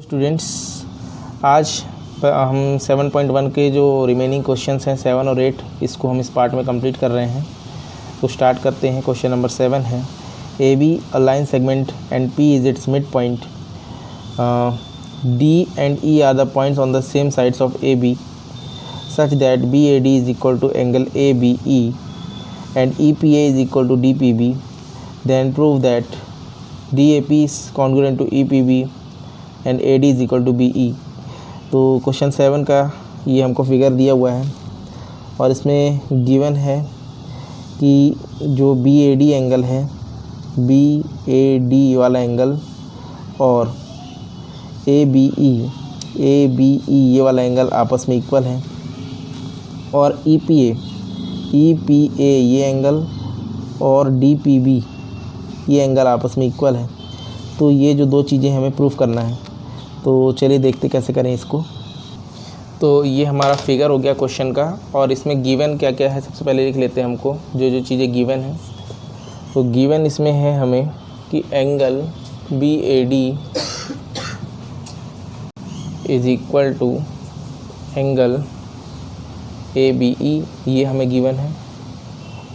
Students, आज हम 7.1 के जो रिमेनिंग क्वेश्चंस हैं 7 और 8 इसको हम इस पार्ट में कंप्लीट कर रहे हैं। तो स्टार्ट करते हैं। क्वेश्चन नंबर 7 है A B a line segment and P is its mid point, D and E are the points on the same sides of A B such that BAD is equal to angle ABE and EPA is equal to DPB, then prove that DAP is congruent to EPB and AD is equal to BE। तो question 7 का ये हमको figure दिया हुआ है और इसमें given है कि जो BAD एंगल है, BAD वाला एंगल और ABE ये वाला एंगल आपस में इक्वल है और EPA ये एंगल और DPB ये एंगल आपस में इक्वल है। तो ये जो दो चीज़ें हमें प्रूफ करना है। तो चलिए देखते कैसे करें इसको। तो ये हमारा फिगर हो गया क्वेश्चन का और इसमें गिवन क्या क्या है सबसे पहले लिख लेते हैं हमको जो जो चीज़ें गिवन हैं। तो गिवन इसमें है हमें कि angle BAD is equal to angle ABE, ये हमें गिवन है।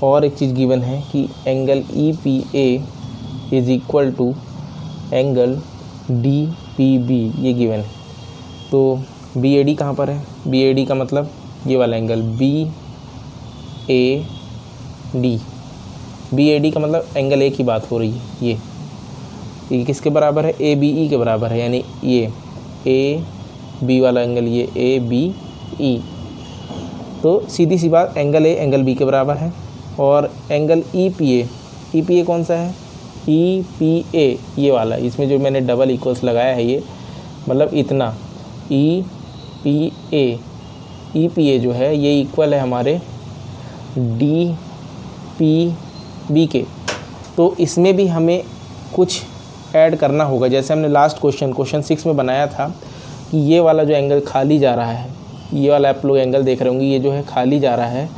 और एक चीज़ गिवन है कि angle EPA is equal to angle DPB, ये गिवन है। तो BAD कहाँ पर है? BAD का मतलब ये वाला एंगल BAD का मतलब एंगल A की बात हो रही है। ये किसके बराबर है? ABE के बराबर है, यानी ये AB वाला एंगल ये ABE। तो सीधी सी बात, एंगल A एंगल B के बराबर है। और एंगल EPA कौन सा है? EPA ये वाला, इसमें जो मैंने डबल इक्वल्स लगाया है ये मतलब इतना EPA जो है ये इक्वल है हमारे DPB के। तो इसमें भी हमें कुछ ऐड करना होगा, जैसे हमने लास्ट क्वेश्चन 6 में बनाया था कि ये वाला जो एंगल खाली जा रहा है, ये वाला आप लोग एंगल देख रहे होंगे, ये जो है खाली जा रहा है।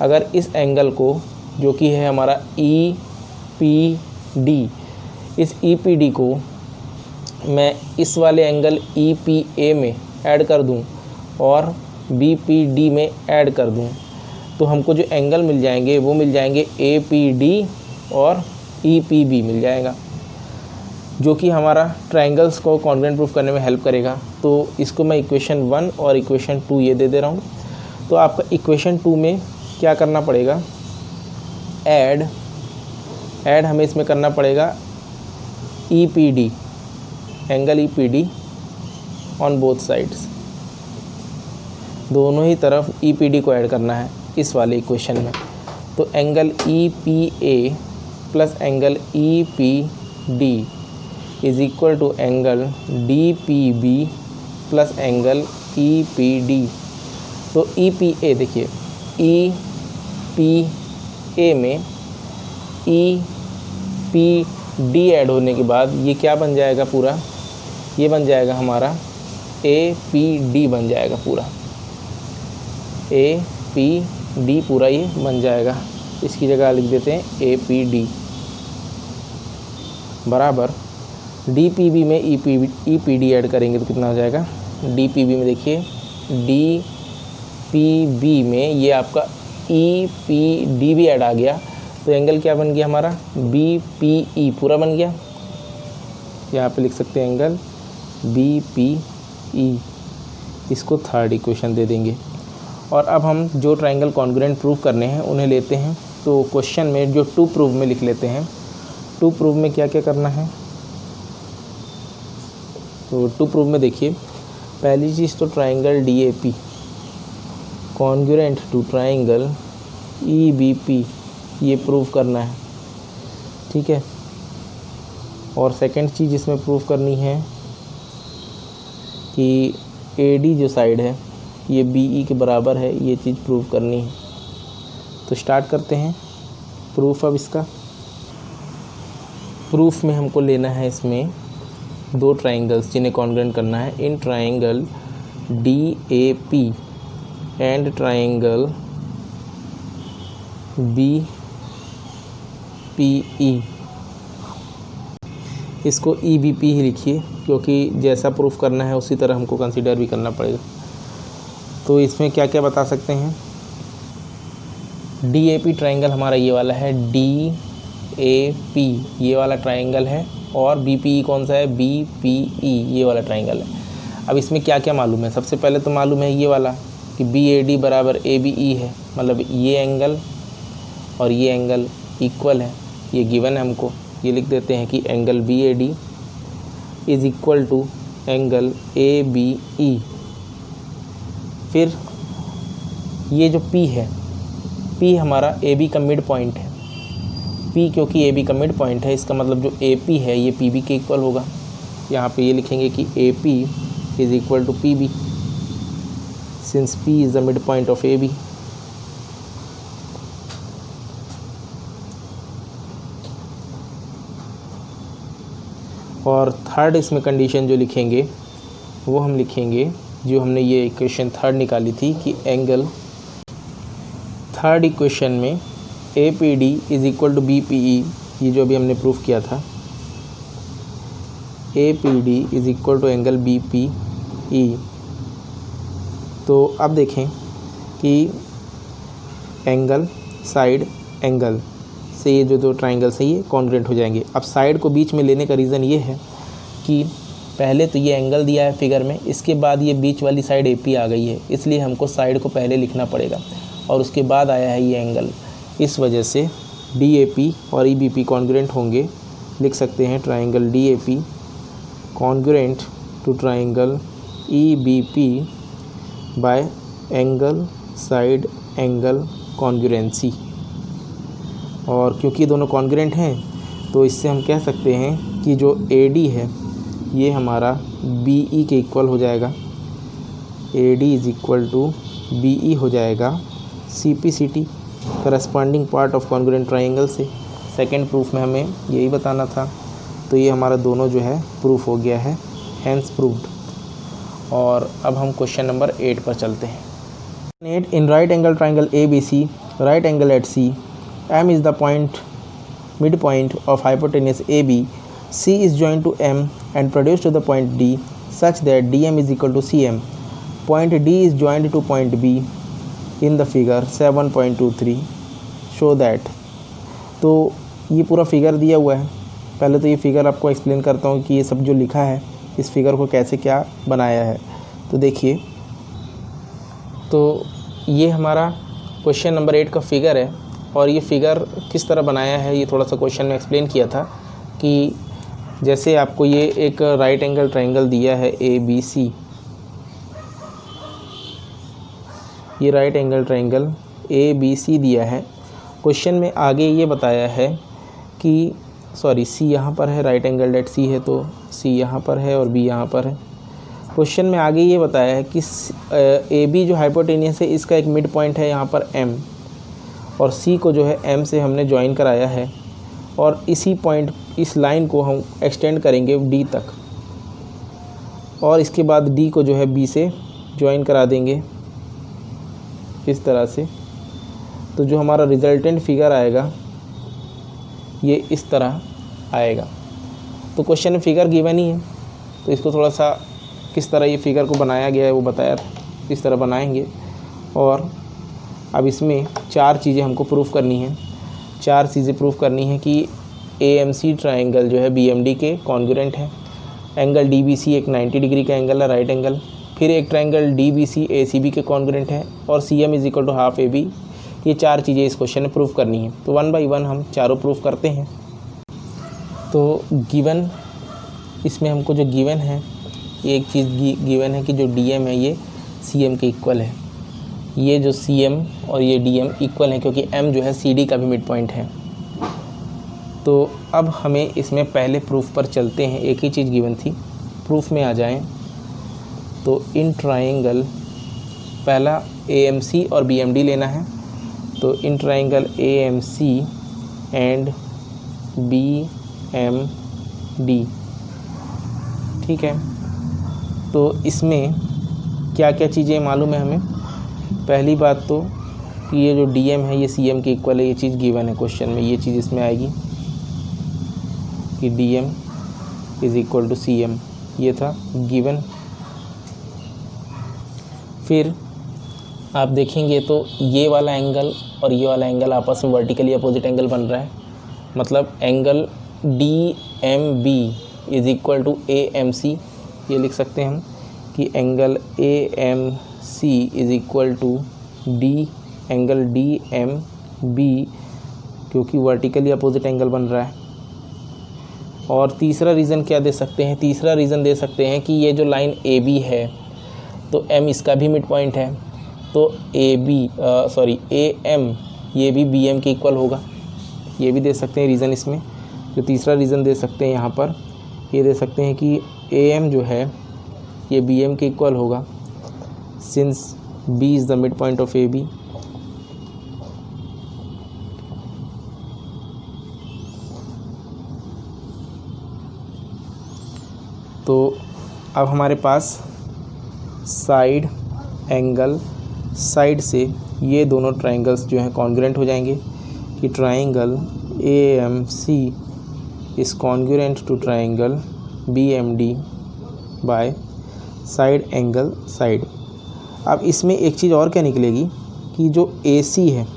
अगर इस एंगल को जो कि है हमारा EPD, इस EPD को मैं इस वाले एंगल EPA में ऐड कर दूं और BPD में ऐड कर दूं, तो हमको जो एंगल मिल जाएंगे वो मिल जाएंगे APD और EPB मिल जाएगा, जो कि हमारा ट्रायंगल्स को कॉन्ग्रुएंट प्रूफ करने में हेल्प करेगा। तो इसको मैं इक्वेशन 1 और इक्वेशन 2 ये दे दे रहा हूँ। तो आपका इक्वेशन 2 में क्या करना पड़ेगा? ऐड हमें इसमें करना पड़ेगा EPD, angle EPD on both sides, दोनों ही तरफ EPD को ऐड करना है इस वाले इक्वेशन में। तो angle EPA plus angle EPD is equal to angle DPB plus angle EPD। तो EPA देखिए, EPA में EPD ऐड होने के बाद ये क्या बन जाएगा पूरा? ये बन जाएगा हमारा APD बन जाएगा पूरा, APD पूरा ये बन जाएगा। इसकी जगह लिख देते हैं APD बराबर DPB में EPD ऐड करेंगे तो कितना हो जाएगा? DPB में देखिए, DPB में ये आपका EPD भी ऐड आ गया, तो एंगल क्या बन गया हमारा? BPE पूरा बन गया। यहाँ पे लिख सकते हैं एंगल BPE। इसको थर्ड इक्वेशन दे देंगे। और अब हम जो ट्रायंगल कॉन्ग्रुएंट प्रूव करने हैं उन्हें लेते हैं। तो क्वेश्चन में जो टू प्रूव में लिख लेते हैं। टू प्रूव में क्या क्या करना है? तो टू प्रूव में देखिए, पहली चीज़ तो triangle DAP congruent to triangle EBP ये प्रूव करना है, ठीक है। और सेकंड चीज़ इसमें प्रूव करनी है कि AD जो साइड है ये BE के बराबर है, ये चीज़ प्रूव करनी है। तो स्टार्ट करते हैं प्रूफ। अब इसका प्रूफ में हमको लेना है इसमें दो ट्रायंगल्स जिन्हें कॉन्ग्रुएंट करना है। In triangle DAP and triangle BPE इसको EBP ही लिखिए, क्योंकि जैसा प्रूफ करना है उसी तरह हमको कंसीडर भी करना पड़ेगा। तो इसमें क्या क्या बता सकते हैं, DAP ट्रायंगल हमारा ये वाला है, DAP ये वाला ट्रायंगल है, और BPE कौन सा है, BPE ये वाला ट्रायंगल है। अब इसमें क्या क्या मालूम है, सबसे पहले तो मालूम है ये वाला कि BAD बराबर ABE है, मतलब ये एंगल और ये एंगल इक्वल है, ये गिवन है हमको। ये लिख देते हैं कि angle BAD is equal to angle ABE। फिर ये जो P है, P हमारा AB का मिड पॉइंट है। P क्योंकि AB का मिड पॉइंट है, इसका मतलब जो AP है ये PB के इक्वल होगा। यहाँ पे ये लिखेंगे कि AP is equal to PB since P is the mid point of AB। और थर्ड इसमें कंडीशन जो लिखेंगे वो हम लिखेंगे, जो हमने ये इक्वेशन थर्ड निकाली थी कि एंगल, थर्ड इक्वेशन में APD is equal to BPE, ये जो अभी हमने प्रूफ किया था, APD is equal to angle BPE। तो अब देखें कि एंगल साइड एंगल से ये जो दो ट्राइंगल्स हैं ये कॉन्ग्रुएंट हो जाएंगे। अब साइड को बीच में लेने का रीज़न ये है कि पहले तो ये एंगल दिया है फिगर में, इसके बाद ये बीच वाली साइड AP आ गई है, इसलिए हमको साइड को पहले लिखना पड़ेगा और उसके बाद आया है ये एंगल। इस वजह से DAP और EBP कॉन्ग्रुएंट होंगे। लिख सकते हैं triangle DAP congruent to triangle EBP by angle side angle congruency. और क्योंकि दोनों कॉन्ग्रुएंट हैं तो इससे हम कह सकते हैं कि जो AD है ये हमारा BE के इक्वल हो जाएगा। AD is equal to BE हो जाएगा CPCT, corresponding part of congruent triangle से। सेकंड प्रूफ में हमें यही बताना था, तो ये हमारा दोनों जो है प्रूफ हो गया है, हैंस प्रूव्ड। और अब हम क्वेश्चन नंबर 8 पर चलते हैं। 8 in right angle triangle ABC, right angle at C, M is the midpoint of hypotenuse AB, C is joined to M and produced to the point D such that DM is equal to CM. Point D is joined to point B in the figure 7.23. Show that। तो ये पूरा figure दिया हुआ है। पहले तो ये figure आपको एक्सप्लेन करता हूँ कि ये सब जो लिखा है इस फिगर को कैसे क्या बनाया है। तो देखिए, तो ये हमारा क्वेश्चन नंबर 8 का फिगर है, और ये फिगर किस तरह बनाया है ये थोड़ा सा क्वेश्चन में एक्सप्लेन किया था कि जैसे आपको ये एक राइट एंगल ट्रायंगल दिया है ABC, ये राइट एंगल ट्रायंगल ABC दिया है। क्वेश्चन में आगे ये बताया है कि C यहाँ पर है, राइट एंगल एट C है तो C यहाँ पर है और B यहाँ पर है। क्वेश्चन में आगे ये बताया है कि AB जो हाइपोटेनियस है इसका एक मिड पॉइंट है यहाँ पर M, और C को जो है M से हमने ज्वाइन कराया है, और इसी पॉइंट, इस लाइन को हम एक्सटेंड करेंगे D तक, और इसके बाद D को जो है B से ज्वाइन करा देंगे इस तरह से। तो जो हमारा रिजल्टेंट फिगर आएगा ये इस तरह आएगा। तो क्वेश्चन में फिगर गिवन ही है, तो इसको थोड़ा सा किस तरह ये फिगर को बनाया गया है वो बताया, इस तरह बनाएंगे। और अब इसमें 4 चीज़ें हमको प्रूफ करनी हैं। 4 चीज़ें प्रूफ करनी है कि AMC ट्रायंगल जो है BMD के कॉन्ग्रुएंट है, एंगल DBC एक 90 डिग्री का एंगल है, राइट एंगल, फिर एक ट्रायंगल DBC ACB के कॉन्ग्रुएंट है, और CM is equal to half AB। ये 4 चीज़ें इस क्वेश्चन में प्रूफ करनी है। तो 1 बाय 1 हम चारों प्रूफ करते हैं। तो गिवन, इसमें हमको जो गिवन है, एक चीज़ गिवन है कि जो DM है ये CM के इक्वल है। ये जो CM और ये DM इक्वल है क्योंकि M जो है CD का भी मिड पॉइंट है। तो अब हमें इसमें पहले प्रूफ पर चलते हैं। एक ही चीज़ गिवन थी, प्रूफ में आ जाएं। तो इन ट्रायंगल पहला AMC और BMD लेना है। तो in triangle AMC and BMD, ठीक है। तो इसमें क्या क्या चीज़ें मालूम है हमें। पहली बात तो कि ये जो DM है ये CM के इक्वल है, ये चीज़ गिवन है क्वेश्चन में, ये चीज़ इसमें आएगी कि DM is equal to CM, ये था गिवन। फिर आप देखेंगे तो ये वाला एंगल और ये वाला एंगल आपस में वर्टिकली अपोजिट एंगल बन रहा है, मतलब angle DMB is equal to AMC। ये लिख सकते हैं हम कि angle AMC is equal to angle DMB, क्योंकि वर्टिकली अपोजिट एंगल बन रहा है। और तीसरा रीज़न क्या दे सकते हैं, तीसरा रीज़न दे सकते हैं कि ये जो लाइन AB है तो M इसका भी मिड पॉइंट है, तो AM ये भी BM के इक्वल होगा। ये भी दे सकते हैं रीज़न इसमें। जो तीसरा रीज़न दे सकते हैं यहाँ पर, ये दे सकते हैं कि AM जो है ये BM के इक्वल होगा, since B is the mid point of AB। तो अब हमारे पास साइड एंगल साइड से ये दोनों ट्राइंगल्स जो हैं कॉन्ग्रुएंट हो जाएंगे कि triangle AMC is congruent to triangle BMD by side angle side. अब इसमें एक चीज़ और क्या निकलेगी कि जो AC है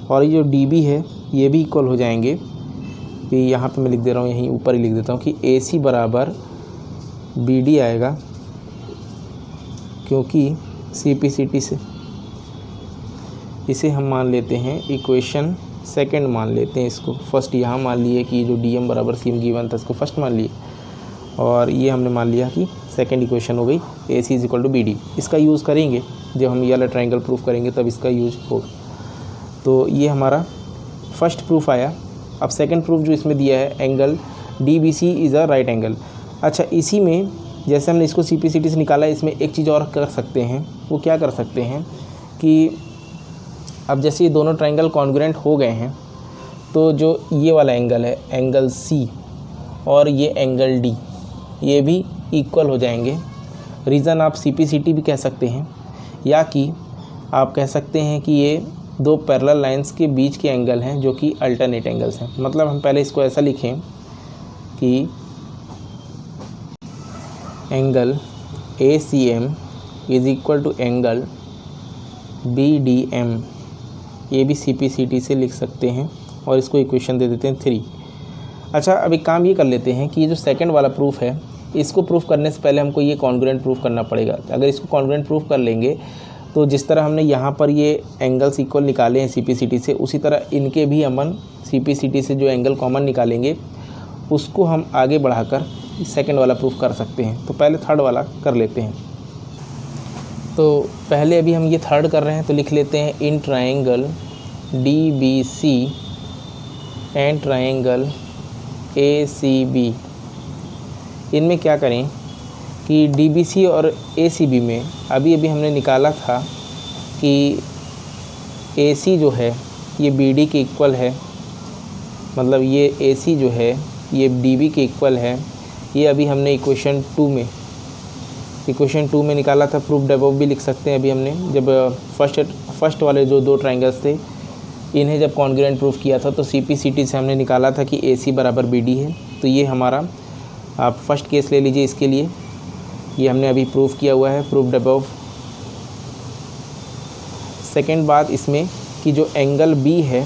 और ये जो DB है ये भी इक्वल हो जाएंगे। कि यहाँ पे मैं लिख दे रहा हूँ, यहीं ऊपर ही लिख देता हूँ कि AC बराबर BD आएगा, क्योंकि CPCT से इसे हम मान लेते हैं इक्वेशन सेकंड मान लेते हैं इसको। फर्स्ट यहाँ मान लिए कि जो DM बराबर CM गिवन था इसको फर्स्ट मान लिए, और ये हमने मान लिया कि सेकंड इक्वेशन हो गई AC is equal to BD। इसका यूज़ करेंगे जब हम ये वाला ट्राइंगल प्रूफ करेंगे, तब इसका यूज होगा। तो ये हमारा फर्स्ट प्रूफ आया। अब सेकंड प्रूफ जो इसमें दिया है, angle DBC is a right angle. अच्छा, इसी में जैसे हमने इसको CPCT से निकाला, इसमें एक चीज़ और कर सकते हैं। वो क्या कर सकते हैं कि अब जैसे ये दोनों ट्राइंगल कॉन्ग्रुएंट हो गए हैं, तो जो ये वाला एंगल है, एंगल C, और ये एंगल D, ये भी इक्वल हो जाएंगे। रीज़न आप CPCT भी कह सकते हैं, या कि आप कह सकते हैं कि ये दो पैरेलल लाइंस के बीच के एंगल हैं जो कि अल्टरनेट एंगल्स हैं। मतलब हम पहले इसको ऐसा लिखें कि angle ACM is equal to angle BDM। ये भी CPCT से लिख सकते हैं, और इसको इक्वेशन दे देते हैं 3। अच्छा, अब एक काम ये कर लेते हैं कि ये जो सेकंड वाला प्रूफ है, इसको प्रूफ करने से पहले हमको ये कॉन्ग्रुएंट प्रूफ करना पड़ेगा। अगर इसको कॉन्ग्रुएंट प्रूफ कर लेंगे तो जिस तरह हमने यहाँ पर ये एंगल्स इक्वल निकाले हैं CPCT से, उसी तरह इनके भी हम CPCT से जो एंगल कॉमन निकालेंगे उसको हम आगे बढ़ाकर सेकंड वाला प्रूफ कर सकते हैं। तो पहले थर्ड वाला कर लेते हैं। तो पहले अभी हम ये थर्ड कर रहे हैं, तो लिख लेते हैं in triangle DBC and triangle ACB। इनमें क्या करें कि DBC और ACB में अभी हमने निकाला था कि AC जो है ये BD के इक्वल है, मतलब ये AC जो है ये DB के इक्वल है। ये अभी हमने इक्वेशन 2 में निकाला था। प्रूफ अबव भी लिख सकते हैं। अभी हमने जब फर्स्ट वाले जो दो ट्राइंगल्स थे, इन्हें जब कॉन्ग्रुएंट प्रूफ किया था तो CPCT से हमने निकाला था कि AC बराबर BD है। तो ये हमारा, आप फर्स्ट केस ले लीजिए इसके लिए, ये हमने अभी प्रूफ किया हुआ है, प्रूफ्ड अबव। सेकेंड बात इसमें कि जो एंगल B है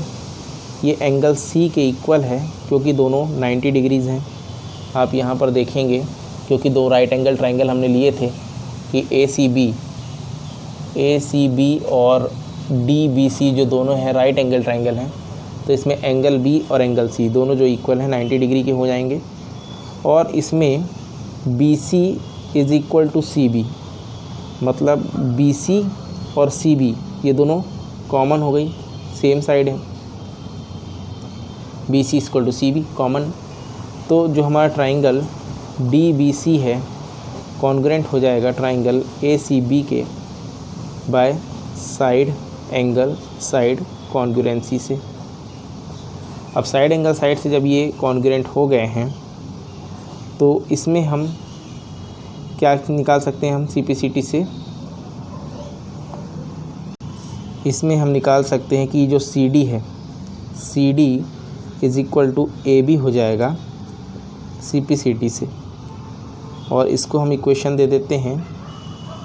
ये एंगल C के इक्वल है, क्योंकि दोनों 90 डिग्रीज़ हैं। आप यहाँ पर देखेंगे, क्योंकि दो राइट एंगल ट्राइंगल हमने लिए थे कि ACB और DBC जो दोनों हैं राइट एंगल ट्राइंगल हैं, तो इसमें एंगल B और एंगल C दोनों जो इक्वल हैं 90 डिग्री के हो जाएंगे। और इसमें BC is equal to CB, मतलब BC और CB ये दोनों कॉमन हो गई, सेम साइड है। BC equal to CB common. तो जो हमारा ट्राइंगल DBC है कॉन्ग्रुएंट हो जाएगा ट्राइंगल ACB के by side angle side congruency से। अब साइड एंगल साइड से जब ये कॉन्ग्रुएंट हो गए हैं, तो इसमें हम क्या निकाल सकते हैं, हम CPCT से इसमें हम निकाल सकते हैं कि जो CD है, CD is equal to AB हो जाएगा, CPCT से, और इसको हम इक्वेशन दे देते हैं।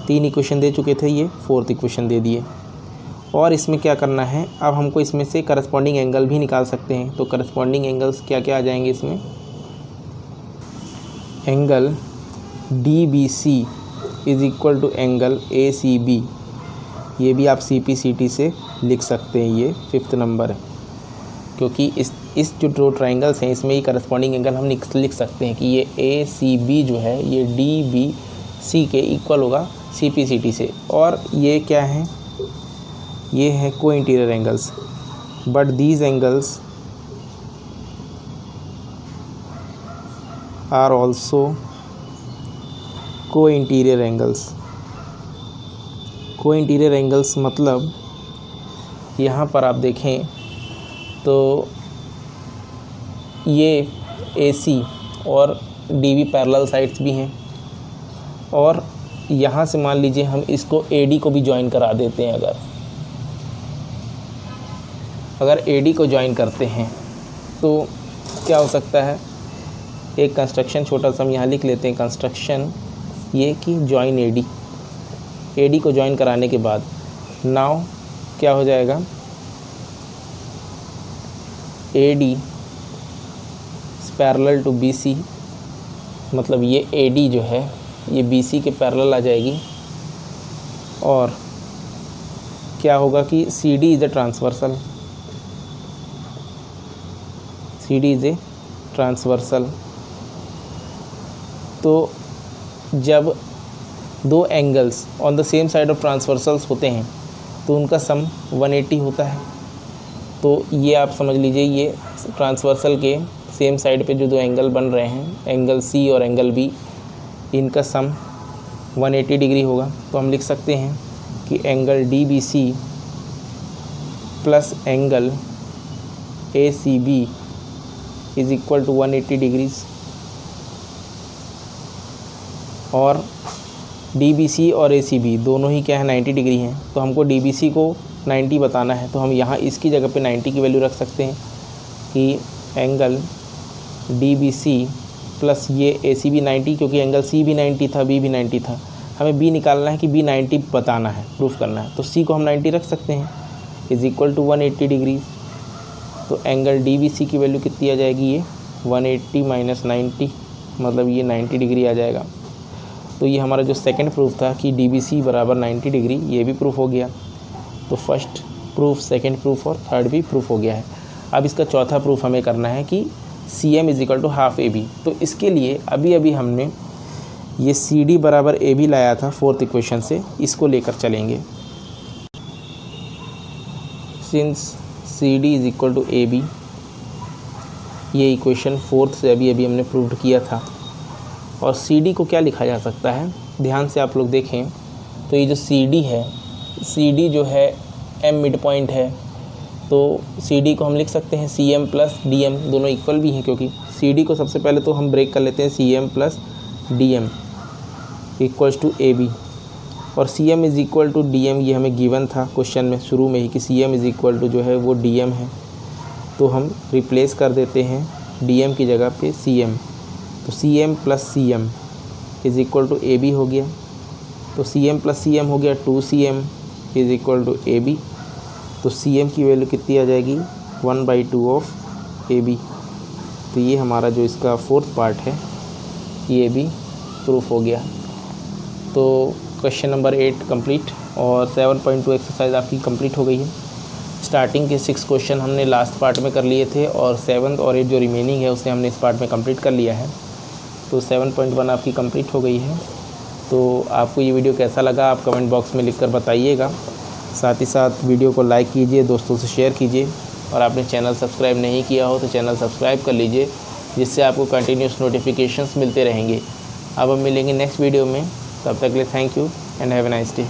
3 इक्वेशन दे चुके थे, ये 4th इक्वेशन दे दिए। और इसमें क्या करना है, अब हमको इसमें से करस्पॉन्डिंग एंगल भी निकाल सकते हैं। तो करस्पॉन्डिंग एंगल्स क्या क्या आ जाएंगे इसमें, angle DBC is equal to angle ACB, ये भी आप CPCT से लिख सकते हैं। ये 5th नंबर है, क्योंकि इस जो दो ट्राइंगल्स हैं इसमें ही करस्पॉन्डिंग एंगल हम लिख सकते हैं कि ये ACB जो है ये DBC के इक्वल होगा CPCT से। और ये क्या है, ये है co-interior angles, but these angles are also co-interior angles. Co-interior angles मतलब यहाँ पर आप देखें तो ये AC और DB पैरेलल साइड्स भी हैं, और यहाँ से मान लीजिए हम इसको AD को भी ज्वाइन करा देते हैं। अगर AD को ज्वाइन करते हैं तो क्या हो सकता है, एक कंस्ट्रक्शन छोटा सा हम यहाँ लिख लेते हैं, कंस्ट्रक्शन ये कि ज्वाइन AD को ज्वाइन कराने के बाद नाउ क्या हो जाएगा, AD पैरेलल टू BC, मतलब ये AD जो है ये BC के पैरेलल आ जाएगी। और क्या होगा कि CD is a transversal, CD is a transversal. तो जब दो angles on the same side of transversals होते हैं तो उनका सम 180 होता है। तो ये आप समझ लीजिए, ये ट्रांसवर्सल के सेम साइड पे जो दो एंगल बन रहे हैं, एंगल C और एंगल B, इनका सम 180 डिग्री होगा। तो हम लिख सकते हैं कि angle DBC plus angle ACB is equal to 180 degrees. और DBC और ACB दोनों ही क्या है 90 डिग्री हैं, तो हमको DBC को 90 बताना है। तो हम यहाँ इसकी जगह पे 90 की वैल्यू रख सकते हैं कि एंगल DBC प्लस ये ACB 90, क्योंकि एंगल C भी 90 था, B भी 90 था, हमें B निकालना है कि B 90 बताना है, प्रूफ करना है। तो C को हम 90 रख सकते हैं, इज़ इक्वल टू 180 डिग्री। तो एंगल DBC की वैल्यू कितनी आ जाएगी, ये 180 माइनस 90, मतलब ये 90 डिग्री आ जाएगा। तो ये हमारा जो सेकंड प्रूफ था कि DBC बराबर 90 डिग्री, ये भी प्रूफ हो गया। तो फर्स्ट प्रूफ, सेकंड प्रूफ और थर्ड भी प्रूफ हो गया है। अब इसका चौथा प्रूफ हमें करना है कि CM is equal to half AB। तो इसके लिए अभी हमने ये CD बराबर AB लाया था 4th इक्वेशन से, इसको लेकर चलेंगे। Since CD is equal to AB, ये इक्वेशन 4th से अभी हमने प्रूव्ड किया था। और CD को क्या लिखा जा सकता है, ध्यान से आप लोग देखें तो ये जो CD है, CD जो है M मिड पॉइंट है, तो CD को हम लिख सकते हैं CM प्लस DM, दोनों इक्वल भी हैं, क्योंकि CD को सबसे पहले तो हम ब्रेक कर लेते हैं CM plus DM equals to AB। और CM is equal to DM ये हमें गिवन था क्वेश्चन में शुरू में ही कि CM इज़ इक्वल टू जो है वो DM है। तो हम रिप्लेस कर देते हैं DM की जगह पे CM। तो CM plus CM is equal to AB हो गया। तो CM प्लस CM हो गया 2CM is equal to AB। तो CM की वैल्यू कितनी आ जाएगी, 1/2 ऑफ AB। तो ये हमारा जो इसका 4th पार्ट है ये भी प्रूफ हो गया। तो क्वेश्चन नंबर 8 कंप्लीट और 7.2 एक्सरसाइज आपकी कंप्लीट हो गई है। स्टार्टिंग के 6 क्वेश्चन हमने लास्ट पार्ट में कर लिए थे और 7th और 8 जो रिमेनिंग है उसे हमने इस पार्ट में कंप्लीट कर लिया है। तो 7.1 आपकी कंप्लीट हो गई है। तो आपको ये वीडियो कैसा लगा आप कमेंट बॉक्स में लिखकर बताइएगा। साथ ही साथ वीडियो को लाइक कीजिए, दोस्तों से शेयर कीजिए, और आपने चैनल सब्सक्राइब नहीं किया हो तो चैनल सब्सक्राइब कर लीजिए, जिससे आपको कंटिन्यूस नोटिफिकेशंस मिलते रहेंगे। अब हम मिलेंगे नेक्स्ट वीडियो में, तब तक के लिए thank you and have a nice day.